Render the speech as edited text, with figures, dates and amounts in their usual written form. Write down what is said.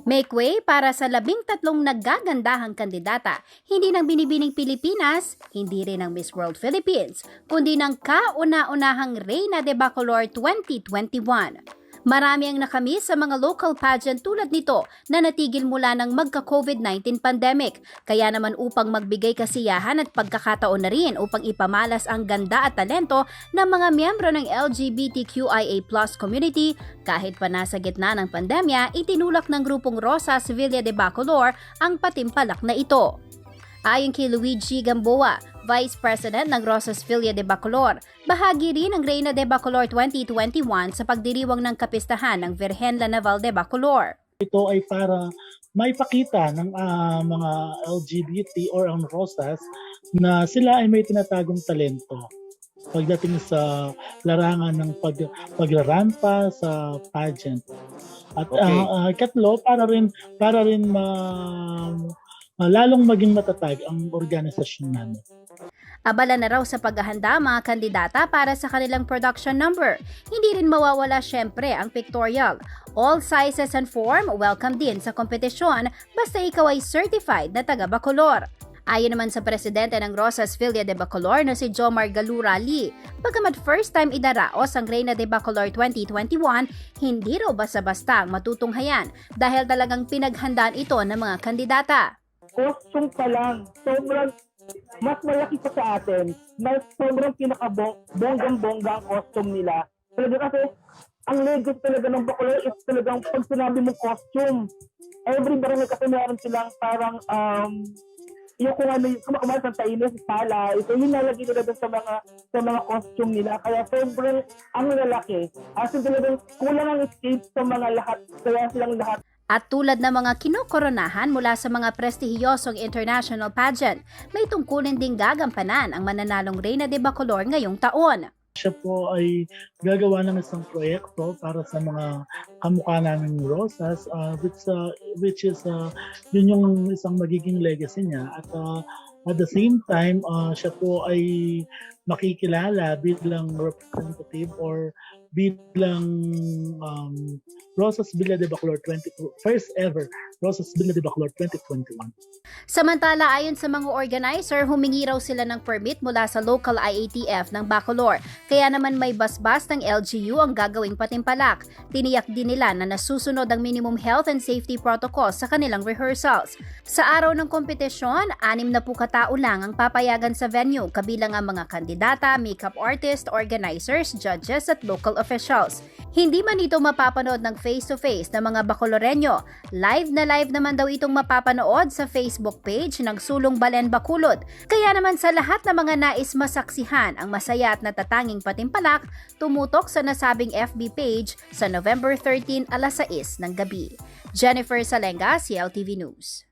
Make way para sa 13 naggagandahang kandidata, hindi ng binibining Pilipinas, hindi rin ng Miss World Philippines, kundi ng kauna-unahang Reina de Bacolor 2021. Marami ang nakamiss sa mga local pageant tulad nito na natigil mula ng magka-COVID-19 pandemic. Kaya naman upang magbigay kasiyahan at pagkakataon na rin upang ipamalas ang ganda at talento ng mga miyembro ng LGBTQIA+ community, kahit pa nasa gitna ng pandemya, itinulak ng grupong Rosas Villa de Bacolor ang patimpalak na ito. Ayon kay Luigi Gamboa, Vice President ng Rosas Villa de Bacolor, bahagi rin ang Reina de Bacolor 2021 sa pagdiriwang ng kapistahan ng Virgen La Naval de Bacolor. Ito ay para maipakita ng mga LGBT or ang Rosas na sila ay may tinatagong talento pagdating sa larangan ng paglarampa sa pageant. At katlo, para rin lalong maging matatag ang organisasyon namin. Abala na raw sa paghahanda mga kandidata para sa kanilang production number. Hindi rin mawawala syempre ang pictorial. All sizes and form welcome din sa kompetisyon basta ikaw ay certified na taga Bacolor. Ayon naman sa presidente ng Rosas Villa de Bacolor na si Jomar Galura Lee, bagamat first time idaraos ang Reina de Bacolor 2021, hindi raw basta-basta ang matutunghayan dahil talagang pinaghandaan ito ng mga kandidata. Costume pa lang, sobrang mas malaki pa sa atin, na sobrang pinaka-bonggang-bongga ang costume nila. Talaga kasi, ang legit talaga ng Bacolor is talagang pag sinabi mong costume, every barangay kasi meron silang parang, yung kung ano yung kumakamal sa tainis, pala, ito yung nalagay nila doon sa mga costume nila. Kaya sobrang ang lalaki. As in talagang kulang ang escape sa mga lahat, kaya silang lahat. At tulad ng mga kinokoronahan mula sa mga prestihiyosong international pageant, may tungkulin ding gagampanan ang mananalong Reina de Bacolor ngayong taon. Siya po ay gagawa ng isang proyekto para sa mga kamukha namin Rosas, which is yun yung isang magiging legacy niya. At the same time, siya po ay makikilala bilang representative or bilang Rosas Villa de Bacolor first ever Rosas Villa de Bacolor 2021. Samantala, ayon sa mga organizer, humingi raw sila ng permit mula sa local IATF ng Bacolor. Kaya naman may basbas ng LGU ang gagawing patimpalak. Tiniyak din nila na nasusunod ang minimum health and safety protocols sa kanilang rehearsals. Sa araw ng kompetisyon, 60 katao lang ang papayagan sa venue, kabilang ang mga kandidata, makeup artist, organizers, judges at local officials. Hindi man ito mapapanood ng face-to-face ng mga Bacoloreño. Live na live naman daw itong mapapanood sa Facebook page ng Sulong Balen Bacolod. Kaya naman sa lahat ng mga nais masaksihan ang masaya at natatanging patimpalak, tumutok sa nasabing FB page sa November 13 alas 6 ng gabi. Jennifer Salenga, CLTV News.